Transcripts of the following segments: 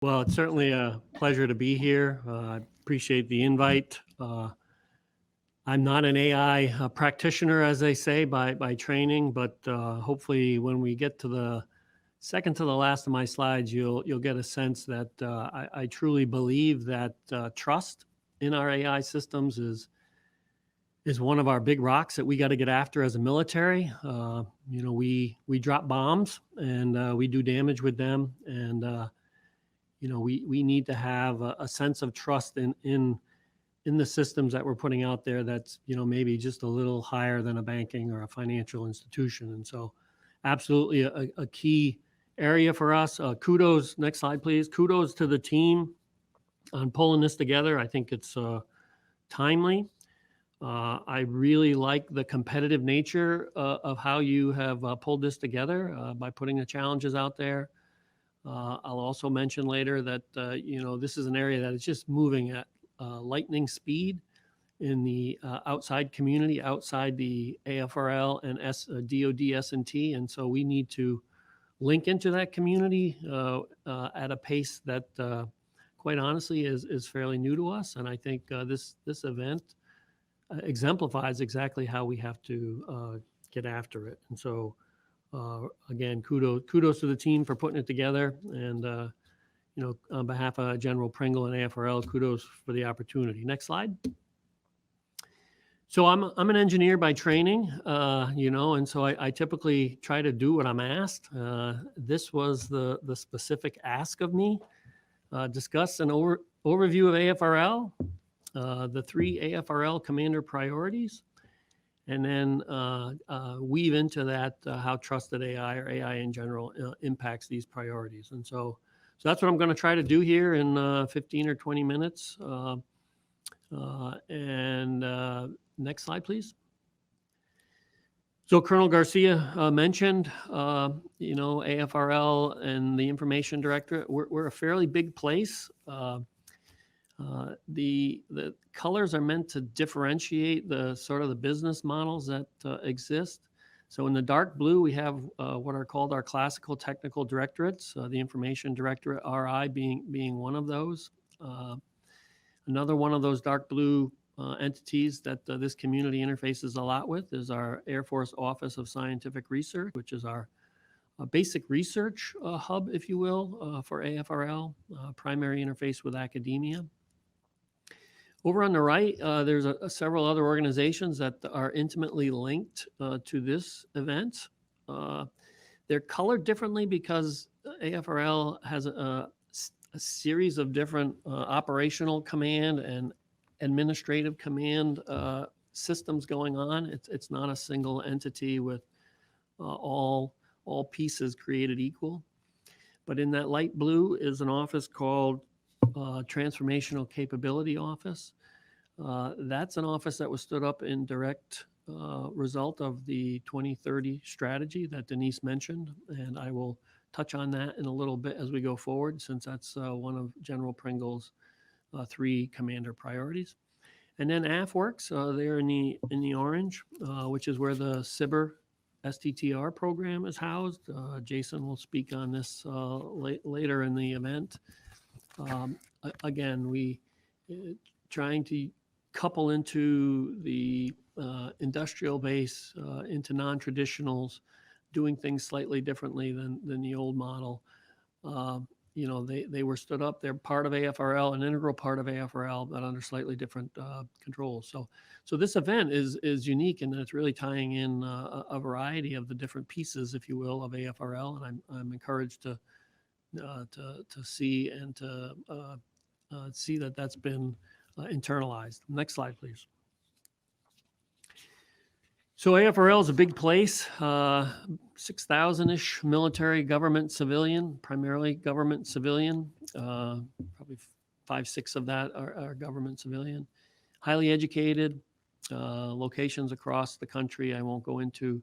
Well, it's certainly a pleasure to be here. I appreciate the invite. I'm not an AI practitioner, as they say, by training, but hopefully, when we get to the second to the last of my slides, you'll get a sense that I truly believe that trust in our AI systems is one of our big rocks that we got to get after as a military. We drop bombs and we do damage with them, and we need to have a sense of trust in the systems that we're putting out there that's maybe just a little higher than a banking or a financial institution. And so absolutely a key area for us. Kudos, next slide please. Kudos to the team on pulling this together. I think it's timely. I really like the competitive nature of how you have pulled this together by putting the challenges out there. I'll also mention later that this is an area that is just moving at lightning speed in the outside community, outside the AFRL and DoD S&T, and so we need to link into that community at a pace that, quite honestly, is fairly new to us. And I think this event exemplifies exactly how we have to get after it. And so, again, kudos to the team for putting it together. And on behalf of General Pringle and AFRL, kudos for the opportunity. Next slide. So I'm an engineer by training, and so I typically try to do what I'm asked. This was the specific ask of me. Discuss an overview of AFRL, the 3 AFRL commander priorities, and then weave into that how trusted AI or AI in general impacts these priorities. And so that's what I'm going to try to do here in 15 or 20 minutes. Next slide, please. So Colonel Garcia mentioned, AFRL and the Information Directorate. We're a fairly big place. The colors are meant to differentiate the sort of the business models that exist. So in the dark blue, we have what are called our classical technical directorates, the Information Directorate, RI being one of those. Another one of those dark blue entities that this community interfaces a lot with is our Air Force Office of Scientific Research, which is our basic research hub, if you will, for AFRL, primary interface with academia. Over on the right, there's several other organizations that are intimately linked to this event. They're colored differently because AFRL has a series of different operational command and administrative command systems going on. It's not a single entity with all pieces created equal. But in that light blue is an office called Transformational Capability Office. That's an office that was stood up in direct result of the 2030 strategy that Denise mentioned, and I will touch on that in a little bit as we go forward, since that's one of General Pringle's 3 commander priorities. And then AFWorks, there in the orange, which is where the SIBR STTR program is housed. Jason will speak on this later in the event. Again, we trying to couple into the industrial base, into non-traditionals, doing things slightly differently than the old model. They were stood up. They're part of AFRL, an integral part of AFRL, but under slightly different controls. So this event is unique in that it's really tying in a variety of the different pieces, if you will, of AFRL, and I'm encouraged to see and to see that that's been internalized. Next slide, please. So AFRL is a big place, 6,000-ish military, government, civilian, primarily government civilian. Probably 5-6 of that are government civilian. Highly educated, locations across the country. I won't go into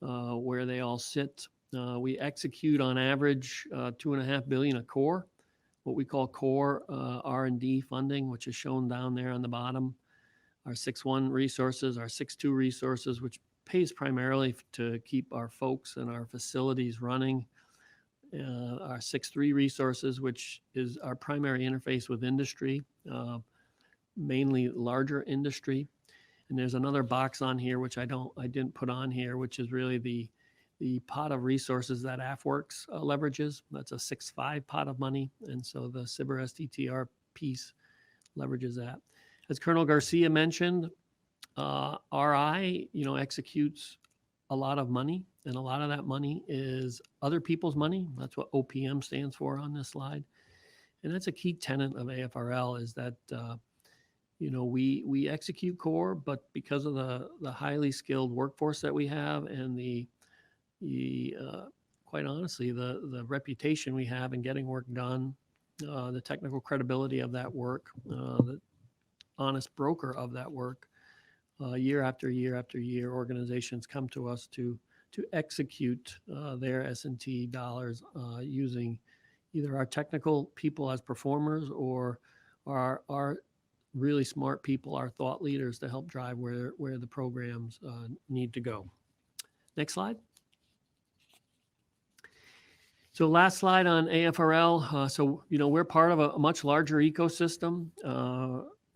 where they all sit. We execute on average $2.5 billion a core, what we call core R&D funding, which is shown down there on the bottom. Our 6.1 resources, our 6.2 resources, which pays primarily to keep our folks and our facilities running. our 6.3 resources, which is our primary interface with industry, mainly larger industry. And there's another box on here, which I didn't put on here, which is really the pot of resources that AFWorks leverages. That's a 6.5 pot of money. And so the CBER STTR piece leverages that. As Colonel Garcia mentioned, RI, executes a lot of money, and a lot of that money is other people's money. That's what OPM stands for on this slide. And that's a key tenet of AFRL, is that we execute core, but because of the highly skilled workforce that we have, and the quite honestly, the reputation we have in getting work done, the technical credibility of that work, the honest broker of that work, year after year after year, organizations come to us to execute their S&T dollars using either our technical people as performers, or our really smart people, our thought leaders, to help drive where the programs need to go. Next slide. So last slide on AFRL. So we're part of a much larger ecosystem.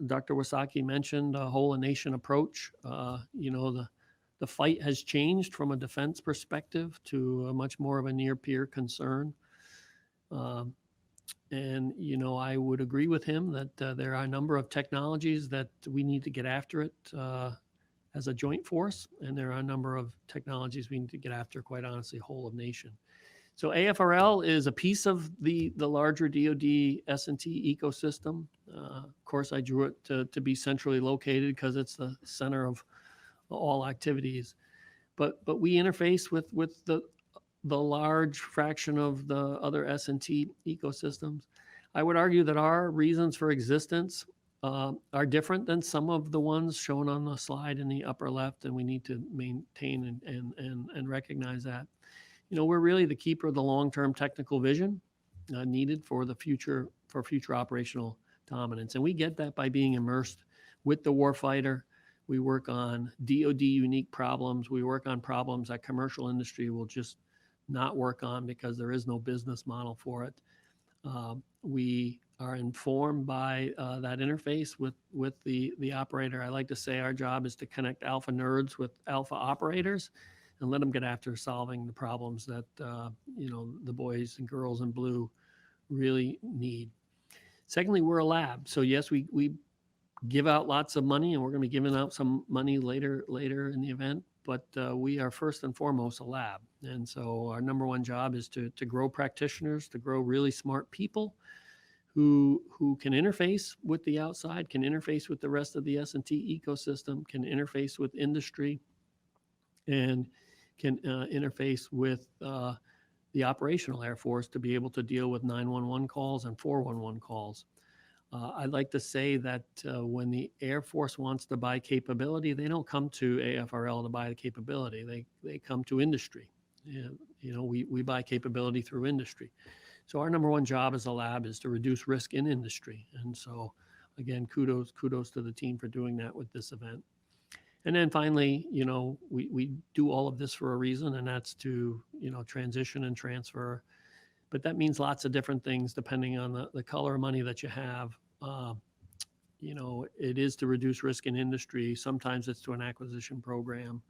Dr. Wasaki mentioned a whole nation approach. The fight has changed from a defense perspective to a much more of a near peer concern. And I would agree with him that there are a number of technologies that we need to get after it as a joint force, and there are a number of technologies we need to get after, quite honestly, whole of nation. So AFRL is a piece of the larger DoD S&T ecosystem. Of course, I drew it to be centrally located because it's the center of all activities. But we interface with the large fraction of the other S&T ecosystems. I would argue that our reasons for existence are different than some of the ones shown on the slide in the upper left, and we need to maintain and recognize that. We're really the keeper of the long-term technical vision needed for future operational dominance. And we get that by being immersed with the warfighter. We work on DoD unique problems. We work on problems that commercial industry will just not work on because there is no business model for it. We are informed by that interface with the operator. I like to say our job is to connect alpha nerds with alpha operators and let them get after solving the problems that the boys and girls in blue really need. Secondly, we're a lab. So yes, we give out lots of money, and we're going to be giving out some money later in the event, but we are first and foremost a lab. And so our number one job is to grow practitioners, to grow really smart people who can interface with the outside, can interface with the rest of the S&T ecosystem, can interface with industry, and can interface with the operational Air Force to be able to deal with 911 calls and 411 calls. I'd like to say that when the Air Force wants to buy capability, they don't come to AFRL to buy the capability. They come to industry. We buy capability through industry. So our number one job as a lab is to reduce risk in industry. And so, again, kudos to the team for doing that with this event. And then finally, we do all of this for a reason, and that's to, transition and transfer. But that means lots of different things depending on the color of money that you have. It is to reduce risk in industry. Sometimes it's to an acquisition program,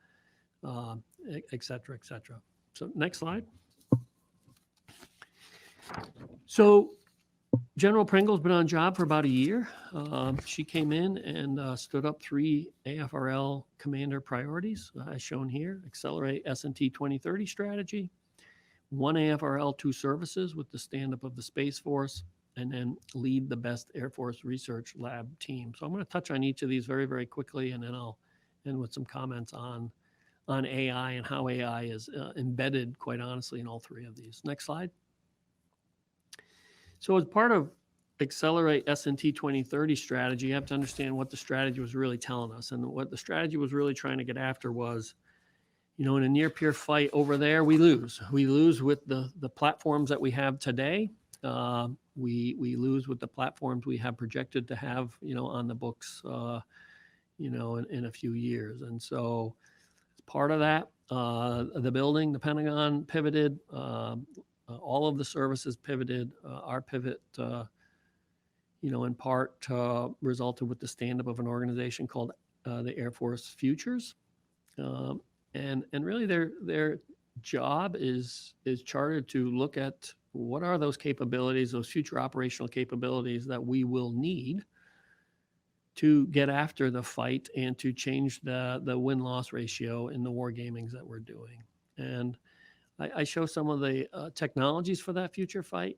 et cetera, et cetera. So next slide. So General Pringle's been on job for about a year. She came in and stood up 3 AFRL commander priorities, as shown here: accelerate S&T 2030 strategy, 1 AFRL 2 services with the stand-up of the Space Force, and then lead the best Air Force research lab team. So I'm going to touch on each of these very, very quickly, and then I'll end with some comments on AI and how AI is embedded, quite honestly, in all 3 of these. Next slide. So as part of Accelerate S&T 2030 strategy, you have to understand what the strategy was really telling us. And what the strategy was really trying to get after was, in a near peer fight over there, we lose. We lose with the platforms that we have today. We lose with the platforms we have projected to have, on the books, in a few years. And so as part of that, the building, the Pentagon pivoted. all of the services pivoted. Our pivot, in part resulted with the stand-up of an organization called the Air Force Futures. And really their job is chartered to look at what are those capabilities, those future operational capabilities that we will need to get after the fight and to change the win-loss ratio in the war gamings that we're doing. And I show some of the technologies for that future fight.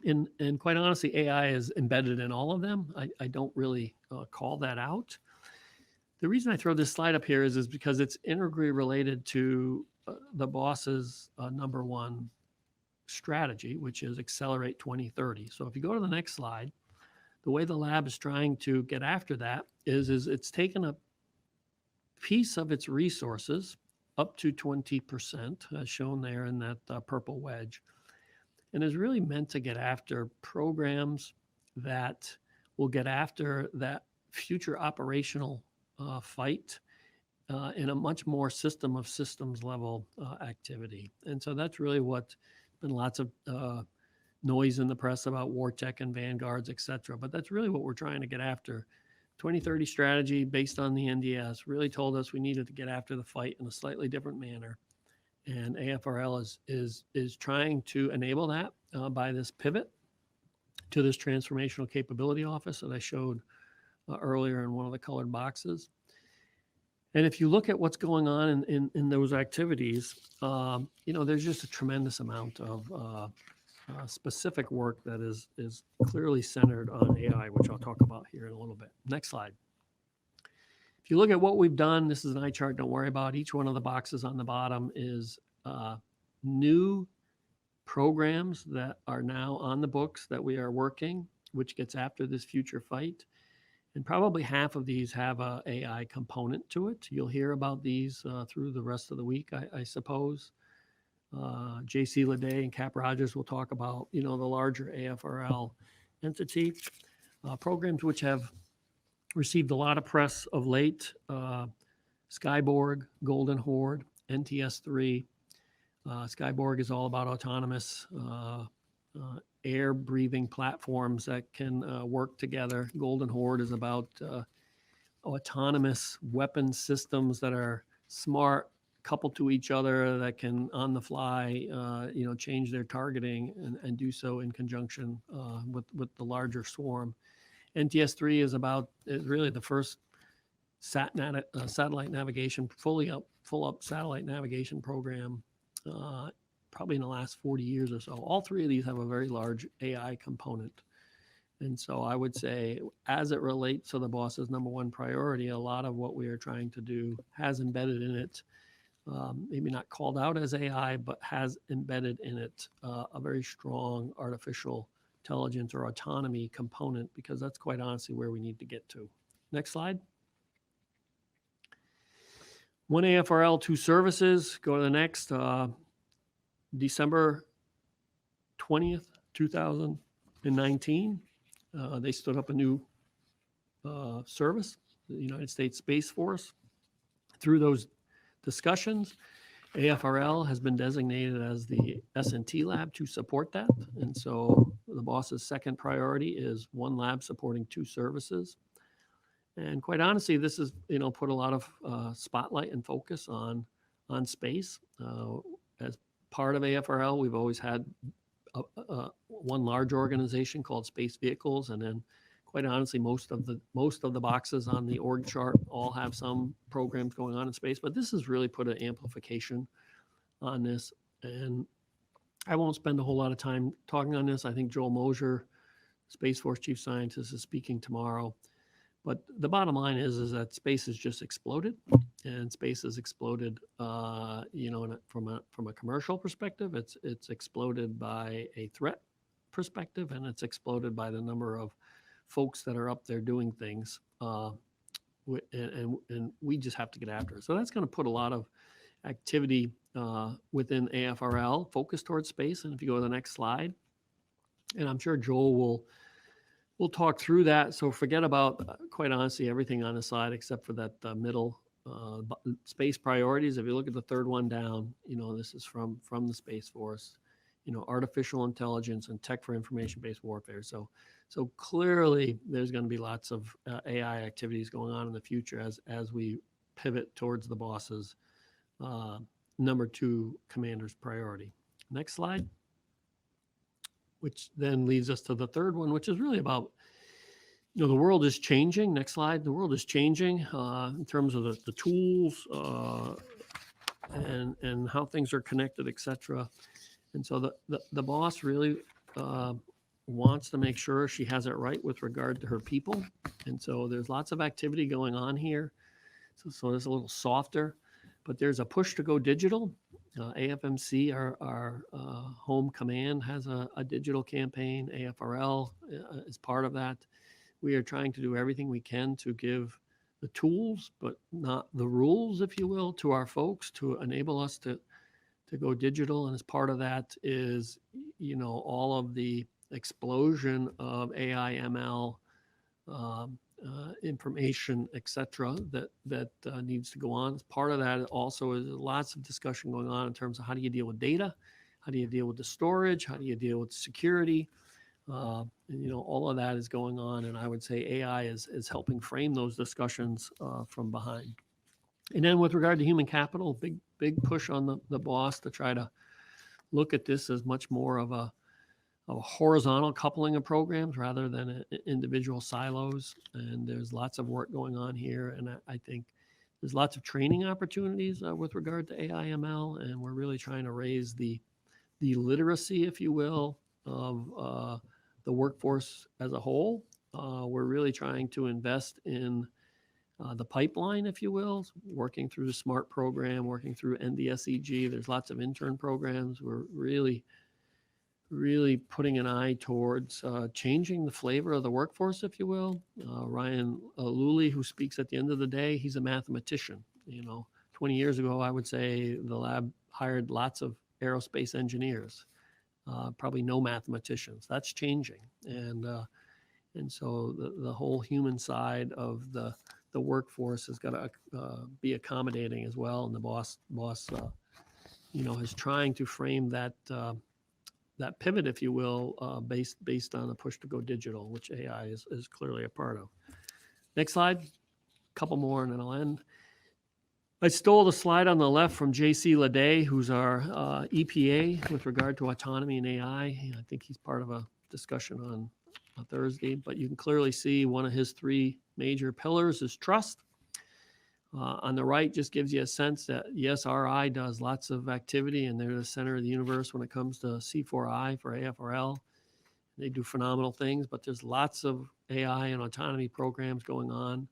And quite honestly, AI is embedded in all of them. I don't really call that out. The reason I throw this slide up here is because it's integrally related to the boss's number one strategy, which is Accelerate 2030. So if you go to the next slide, the way the lab is trying to get after that is it's taken a piece of its resources up to 20%, as shown there in that purple wedge, and is really meant to get after programs that will get after that future operational fight in a much more system of systems level activity. And so that's really what's been lots of noise in the press about war tech and vanguards, et cetera. But that's really what we're trying to get after. 2030 strategy based on the NDS really told us we needed to get after the fight in a slightly different manner. And AFRL is trying to enable that by this pivot to this transformational capability office that I showed earlier in one of the colored boxes. And if you look at what's going on in those activities, there's just a tremendous amount of specific work that is clearly centered on AI, which I'll talk about here in a little bit. Next slide. If you look at what we've done, this is an eye chart, don't worry about. Each one of the boxes on the bottom is new programs that are now on the books that we are working, which gets after this future fight. And probably half of these have a AI component to it. You'll hear about these through the rest of the week, I suppose. JC Leday and Cap Rogers will talk about, the larger AFRL entity. Programs which have received a lot of press of late, Skyborg, Golden Horde, NTS-3. Skyborg is all about autonomous air-breathing platforms that can work together. Golden Horde is about autonomous weapon systems that are smart, coupled to each other, that can, on the fly, change their targeting and do so in conjunction with the larger swarm. NTS-3 is really the first satellite navigation, full up satellite navigation program, probably in the last 40 years or so. All three of these have a very large AI component. And so I would say, as it relates to the boss's number one priority, a lot of what we are trying to do has embedded in it, maybe not called out as AI, but has embedded in it a very strong artificial intelligence or autonomy component, because that's quite honestly where we need to get to. Next slide. One AFRL, two services. Go to the next. December 20th, 2019, they stood up a new service, the United States Space Force. Through those discussions, AFRL has been designated as the S&T lab to support that. And so the boss's second priority is one lab supporting two services. And quite honestly, this has put a lot of spotlight and focus on space. As part of AFRL, we've always had one large organization called Space Vehicles, and then quite honestly, most of the boxes on the org chart all have some programs going on in space. But this has really put an amplification on this, and I won't spend a whole lot of time talking on this. I think Joel Mosier, Space Force Chief Scientist, is speaking tomorrow. But the bottom line is that space has just exploded, and space has exploded, from a commercial perspective. It's exploded by a threat perspective, and it's exploded by the number of folks that are up there doing things, and we just have to get after it. So that's going to put a lot of activity within AFRL focused towards space. And if you go to the next slide, and I'm sure Joel we'll talk through that. So forget about, quite honestly, everything on the slide except for that middle space priorities. If you look at the third one down, this is from the Space Force. artificial intelligence and tech for information-based warfare. So clearly there's going to be lots of AI activities going on in the future as we pivot towards the boss's number 2 commander's priority. Next slide. Which then leads us to the third one, which is really about, the world is changing. Next slide. The world is changing in terms of the tools and how things are connected, et cetera. And so the boss really wants to make sure she has it right with regard to her people. And so there's lots of activity going on here. So it's a little softer, but there's a push to go digital. AFMC, our home command, has a digital campaign. AFRL is part of that. We are trying to do everything we can to give the tools, but not the rules, if you will, to our folks to enable us to go digital. And as part of that is, all of the explosion of AI, ML, information, et cetera, that needs to go on. As part of that also is lots of discussion going on in terms of how do you deal with data, how do you deal with the storage, how do you deal with security. All of that is going on, and I would say AI is helping frame those discussions from behind. And then with regard to human capital, big push on the boss to try to look at this as much more of a horizontal coupling of programs rather than individual silos. And there's lots of work going on here, and I think there's lots of training opportunities with regard to AI, ML, and we're really trying to raise the literacy, if you will, of the workforce as a whole. We're really trying to invest in the pipeline, if you will, working through the SMART program, working through NDSEG. There's lots of intern programs. We're really putting an eye towards changing the flavor of the workforce, if you will. Ryan Luley, who speaks at the end of the day, he's a mathematician. 20 years ago, I would say the lab hired lots of aerospace engineers. Probably no mathematicians. That's changing, and so the whole human side of the workforce has got to be accommodating as well. And the boss, is trying to frame that pivot, if you will, based on a push to go digital, which AI is clearly a part of. Next slide. A couple more, and then I'll end. I stole the slide on the left from J.C. Leday, who's our EPA with regard to autonomy and AI. I think he's part of a discussion on Thursday, but you can clearly see one of his 3 major pillars is trust. On the right just gives you a sense that, yes, RI does lots of activity, and they're the center of the universe when it comes to C4I for AFRL. They do phenomenal things, but there's lots of AI and autonomy programs going on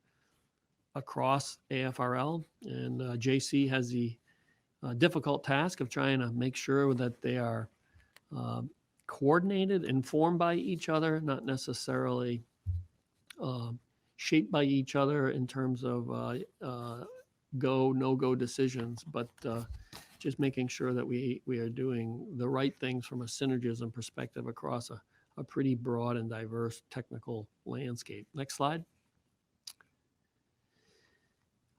across AFRL, and JC has the difficult task of trying to make sure that they are coordinated, informed by each other, not necessarily shaped by each other in terms of go, no-go decisions, but just making sure that we are doing the right things from a synergism perspective across a pretty broad and diverse technical landscape. Next slide.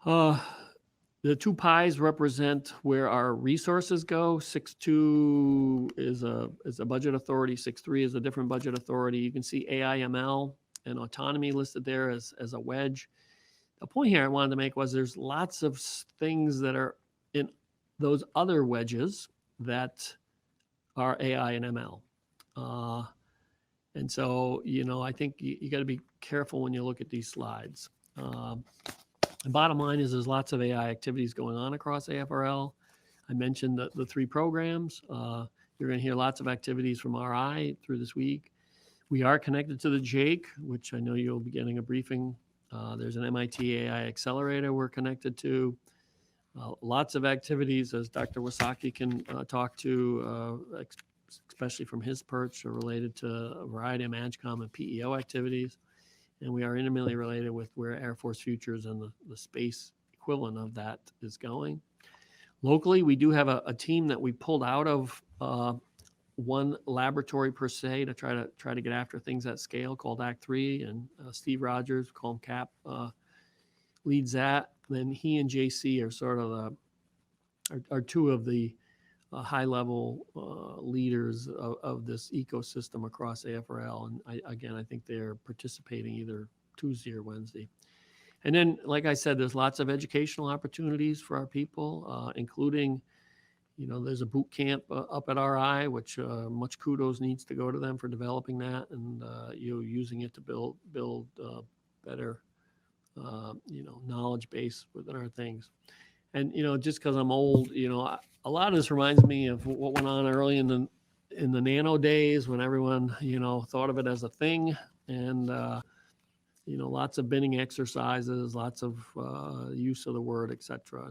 The 2 pies represent where our resources go. 6.2 is a budget authority. 6.3 is a different budget authority. You can see AI/ML and autonomy listed there as a wedge. The point here I wanted to make was there's lots of things that are in those other wedges that are AI and ML. And so, I think you got to be careful when you look at these slides. The bottom line is there's lots of AI activities going on across AFRL. I mentioned the 3 programs. You're going to hear lots of activities from RI through this week. We are connected to the JAIC, which I know you'll be getting a briefing. There's an MIT AI accelerator we're connected to. Lots of activities, as Dr. Wasaki can talk to, especially from his perch, are related to a variety of MAGCOM and PEO activities. And we are intimately related with where Air Force Futures and the space equivalent of that is going. Locally, we do have a team that we pulled out of one laboratory per se to try to get after things at scale called Act 3, and Steve Rogers, call him Cap, leads that. Then he and JC are sort of are 2 of the high-level leaders of this ecosystem across AFRL. And I think they're participating either Tuesday or Wednesday. And then, like I said, there's lots of educational opportunities for our people, including, there's a boot camp up at RI, which much kudos needs to go to them for developing that and, using it to build better, knowledge base within our things. And, just because I'm old, a lot of this reminds me of what went on early in the nano days when everyone, thought of it as a thing. And, lots of binning exercises, lots of use of the word, etc.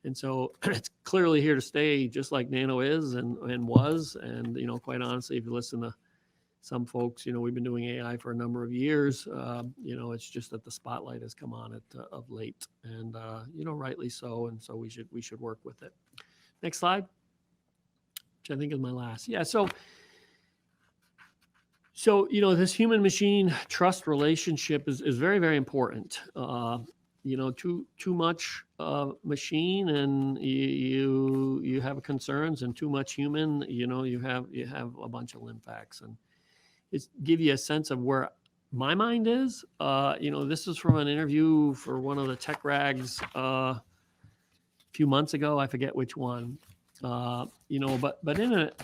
And so it's clearly here to stay, just like nano is and was. And, quite honestly, if you listen to some folks, we've been doing AI for a number of years. It's just that the spotlight has come on it of late, and rightly so. And so we should work with it. Next slide, which I think is my last. Yeah. So this human-machine trust relationship is very, very important. Too much machine and you have concerns, and too much human, you have a bunch of lymphacs. And it's give you a sense of where my mind is. This is from an interview for one of the tech rags a few months ago. I forget which one. But in it,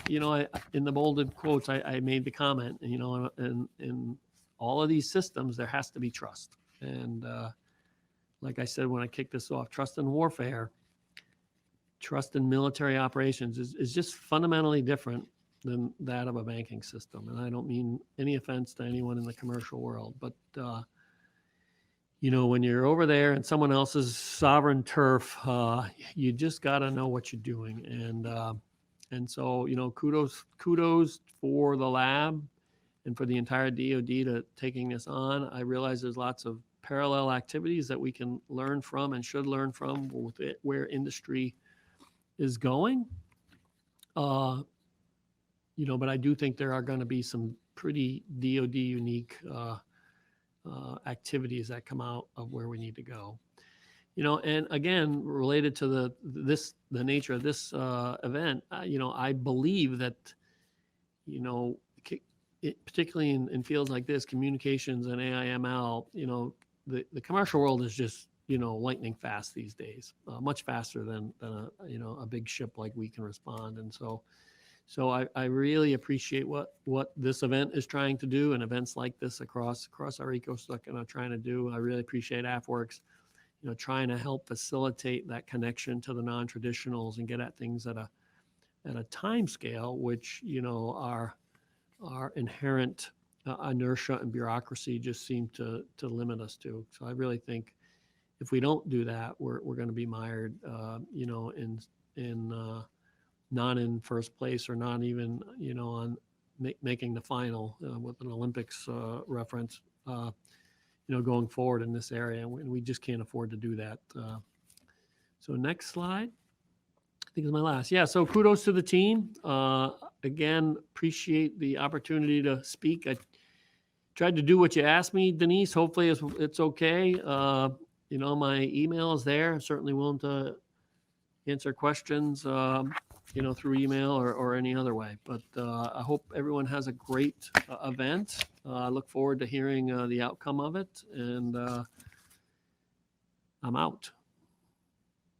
in the bolded quotes, I made the comment, in all of these systems, there has to be trust. And like I said, when I kicked this off, trust in warfare, trust in military operations is just fundamentally different than that of a banking system. And I don't mean any offense to anyone in the commercial world, but when you're over there in someone else's sovereign turf, you just got to know what you're doing. And so, kudos for the lab and for the entire DoD to taking this on. I realize there's lots of parallel activities that we can learn from and should learn from with it, where industry is going. But I do think there are going to be some pretty DoD unique activities that come out of where we need to go. And again, related to the nature of this event, I believe that, particularly in fields like this, communications and AI/ML, the commercial world is just, lightning fast these days, much faster than a big ship like we can respond. And so I really appreciate what this event is trying to do, and events like this across our ecosystem are trying to do. I really appreciate AFWorks, trying to help facilitate that connection to the non-traditionals and get at things at a time scale, which, our inherent inertia and bureaucracy just seem to limit us to. So I really think if we don't do that, we're going to be mired, not in first place, or not even, on making the final with an Olympics reference, going forward in this area. And we just can't afford to do that. So next slide, I think is my last. Yeah, so kudos to the team. Again, appreciate the opportunity to speak. I tried to do what you asked me, Denise. Hopefully it's okay. My email is there. I'm certainly willing to answer questions, through email or any other way. But I hope everyone has a great event. I look forward to hearing the outcome of it, and I'm out.